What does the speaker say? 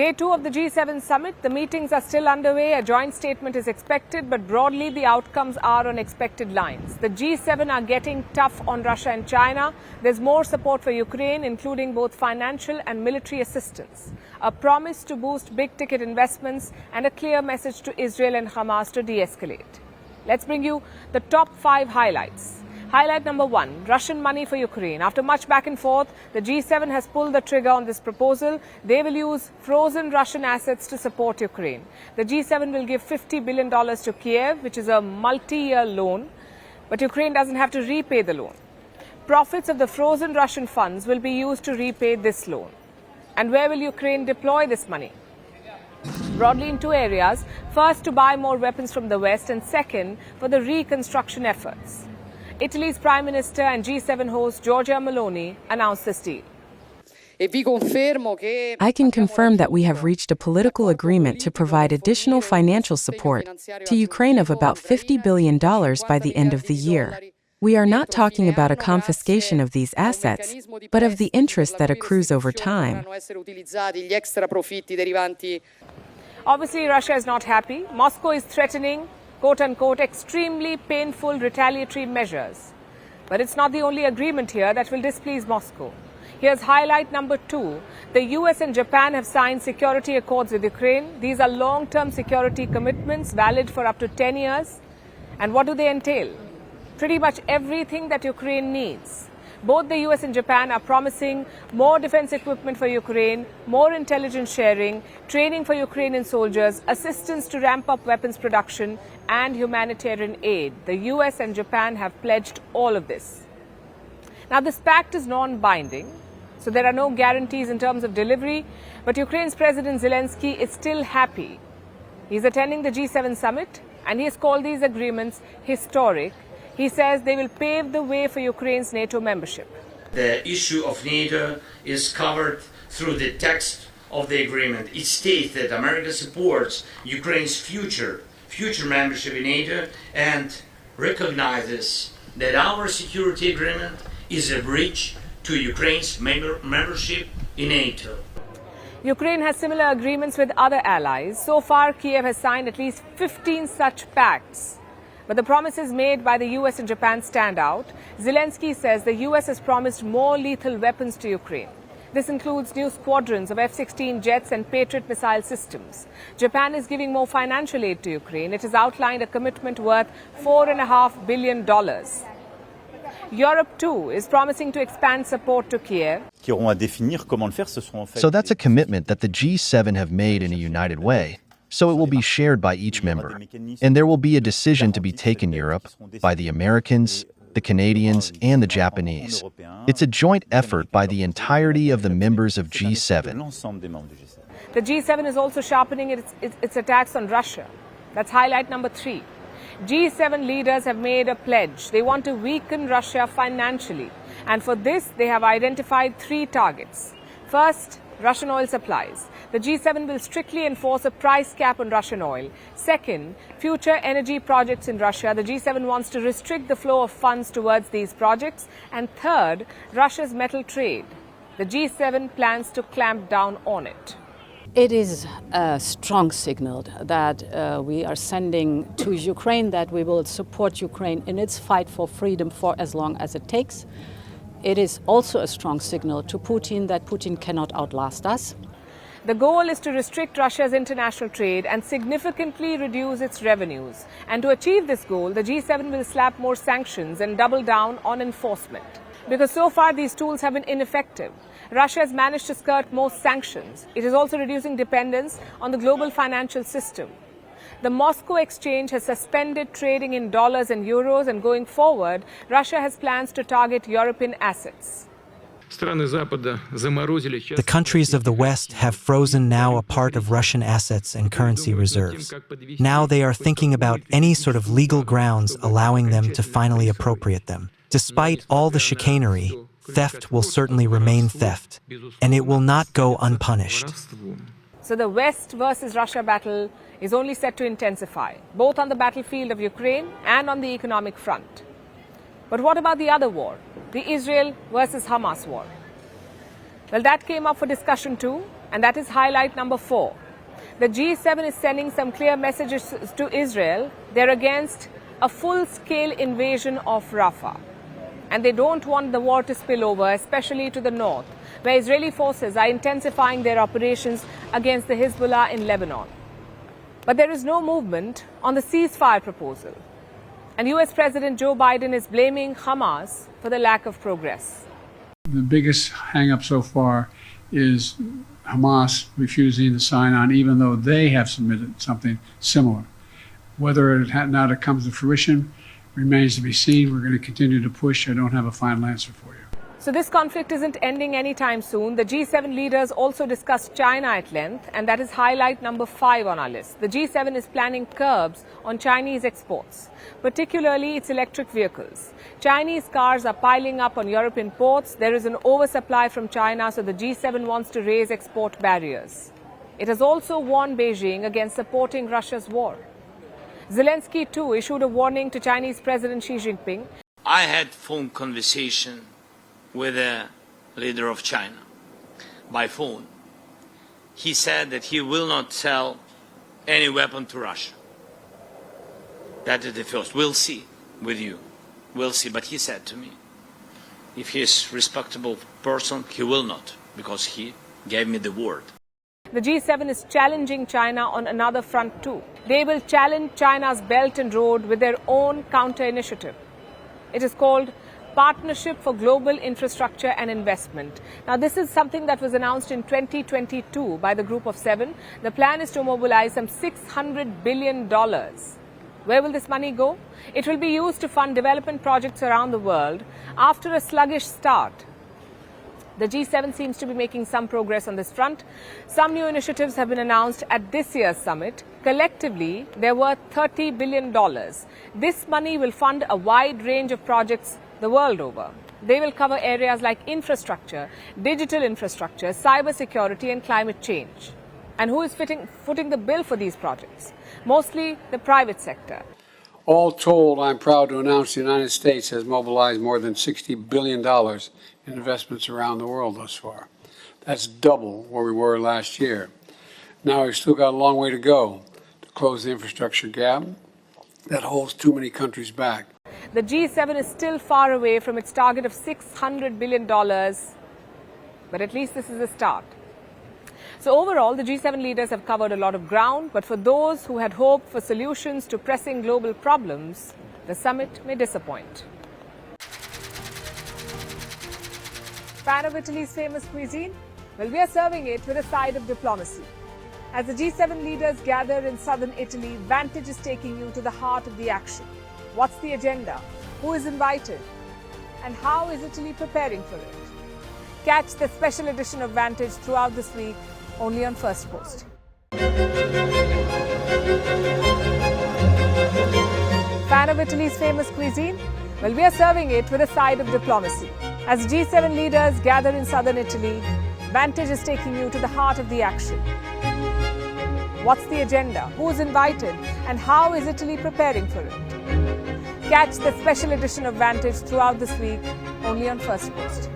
Day 2 of the G7 summit, the meetings are still underway. A joint statement is expected, but broadly the outcomes are on expected lines. The G7 are getting tough on Russia and China. There's more support for Ukraine, including both financial and military assistance, a promise to boost big-ticket investments, and a clear message to Israel and Hamas to de-escalate. Let's bring you the top 5 highlights. Highlight number 1, Russian money for Ukraine. After much back and forth, the G7 has pulled the trigger on this proposal. They will use frozen Russian assets to support Ukraine. The G7 will give $50 billion to Kiev, which is a multi-year loan, but Ukraine doesn't have to repay the loan. Profits of the frozen Russian funds will be used to repay this loan. And where will Ukraine deploy this money? Broadly in 2 areas. First, to buy more weapons from the West, and second, for the reconstruction efforts. Italy's Prime Minister and G7 host Giorgia Meloni announced this deal. I can confirm that we have reached a political agreement to provide additional financial support to Ukraine of about $50 billion by the end of the year. We are not talking about a confiscation of these assets, but of the interest that accrues over time. Obviously, Russia is not happy. Moscow is threatening, quote-unquote, extremely painful retaliatory measures. But it's not the only agreement here that will displease Moscow. Here's highlight number 2. The US and Japan have signed security accords with Ukraine. These are long-term security commitments valid for up to 10 years. And what do they entail? Pretty much everything that Ukraine needs. Both the US and Japan are promising more defense equipment for Ukraine, more intelligence sharing, training for Ukrainian soldiers, assistance to ramp up weapons production, and humanitarian aid. The US and Japan have pledged all of this. Now, this pact is non-binding, so there are no guarantees in terms of delivery, but Ukraine's President Zelensky is still happy. He's attending the G7 summit, and he has called these agreements historic. He says they will pave the way for Ukraine's NATO membership. The issue of NATO is covered through the text of the agreement. It states that America supports Ukraine's future membership in NATO and recognizes that our security agreement is a bridge to Ukraine's membership in NATO. Ukraine has similar agreements with other allies. So far, Kiev has signed at least 15 such pacts. But the promises made by the US and Japan stand out. Zelensky says the US has promised more lethal weapons to Ukraine. This includes new squadrons of F-16 jets and Patriot missile systems. Japan is giving more financial aid to Ukraine. It has outlined a commitment worth $4.5 billion. Europe, too, is promising to expand support to Kiev. So that's a commitment that the G7 have made in a united way. So it will be shared by each member. And there will be a decision to be taken in Europe by the Americans, the Canadians, and the Japanese. It's a joint effort by the entirety of the members of G7. The G7 is also sharpening its attacks on Russia. That's highlight number 3. G7 leaders have made a pledge. They want to weaken Russia financially. And for this, they have identified 3 targets. First, Russian oil supplies. The G7 will strictly enforce a price cap on Russian oil. Second, future energy projects in Russia. The G7 wants to restrict the flow of funds towards these projects. And third, Russia's metal trade. The G7 plans to clamp down on it. It is a strong signal that we are sending to Ukraine that we will support Ukraine in its fight for freedom for as long as it takes. It is also a strong signal to Putin that Putin cannot outlast us. The goal is to restrict Russia's international trade and significantly reduce its revenues. And to achieve this goal, the G7 will slap more sanctions and double down on enforcement. Because so far these tools have been ineffective. Russia has managed to skirt most sanctions. It is also reducing dependence on the global financial system. The Moscow exchange has suspended trading in dollars and euros, and going forward, Russia has plans to target European assets. The countries of the West have frozen now a part of Russian assets and currency reserves. Now they are thinking about any sort of legal grounds allowing them to finally appropriate them. Despite all the chicanery, theft will certainly remain theft, and it will not go unpunished. So the West versus Russia battle is only set to intensify, both on the battlefield of Ukraine and on the economic front. But what about the other war, the Israel versus Hamas war? Well, that came up for discussion too. And that is highlight number 4. The G7 is sending some clear messages to Israel. They're against a full-scale invasion of Rafah. And they don't want the war to spill over, especially to the north, where Israeli forces are intensifying their operations against the Hezbollah in Lebanon. But there is no movement on the ceasefire proposal. And US President Joe Biden is blaming Hamas for the lack of progress. The biggest hang-up so far is Hamas refusing to sign on, even though they have submitted something similar. Whether or not it comes to fruition remains to be seen. We're going to continue to push. I don't have a final answer for you. So this conflict isn't ending anytime soon. The G7 leaders also discussed China at length, and that is highlight number 5 on our list. The G7 is planning curbs on Chinese exports, particularly its electric vehicles. Chinese cars are piling up on European ports. There is an oversupply from China, so the G7 wants to raise export barriers. It has also warned Beijing against supporting Russia's war. Zelensky, too, issued a warning to Chinese President Xi Jinping. I had phone conversation with the leader of China by phone. He said that he will not sell any weapon to Russia. That is the first. We'll see with you. We'll see. But he said to me, if he is a respectable person, he will not, because he gave me the word. The G7 is challenging China on another front too. They will challenge China's Belt and Road with their own counter-initiative. It is called Partnership for Global Infrastructure and Investment. Now, this is something that was announced in 2022 by the Group of 7. The plan is to mobilize some $600 billion. Where will this money go? It will be used to fund development projects around the world after a sluggish start. The G7 seems to be making some progress on this front. Some new initiatives have been announced at this year's summit. Collectively, they're worth $30 billion. This money will fund a wide range of projects the world over. They will cover areas like infrastructure, digital infrastructure, cybersecurity, and climate change. And who is footing the bill for these projects? Mostly the private sector. All told, I'm proud to announce the United States has mobilized more than $60 billion in investments around the world thus far. That's double where we were last year. Now we've still got a long way to go to close the infrastructure gap that holds too many countries back. The G7 is still far away from its target of $600 billion, but at least this is a start. So overall, the G7 leaders have covered a lot of ground, but for those who had hoped for solutions to pressing global problems, the summit may disappoint. Fan of Italy's famous cuisine? Well, we are serving it with a side of diplomacy. As the G7 leaders gather in southern Italy, Vantage is taking you to the heart of the action. What's the agenda? Who is invited? And how is Italy preparing for it? Catch the special edition of Vantage throughout this week, only on Firstpost. Fan of Italy's famous cuisine? Well, we are serving it with a side of diplomacy. As G7 leaders gather in southern Italy, Vantage is taking you to the heart of the action. What's the agenda? Who is invited? And how is Italy preparing for it? Catch the special edition of Vantage throughout this week, only on Firstpost.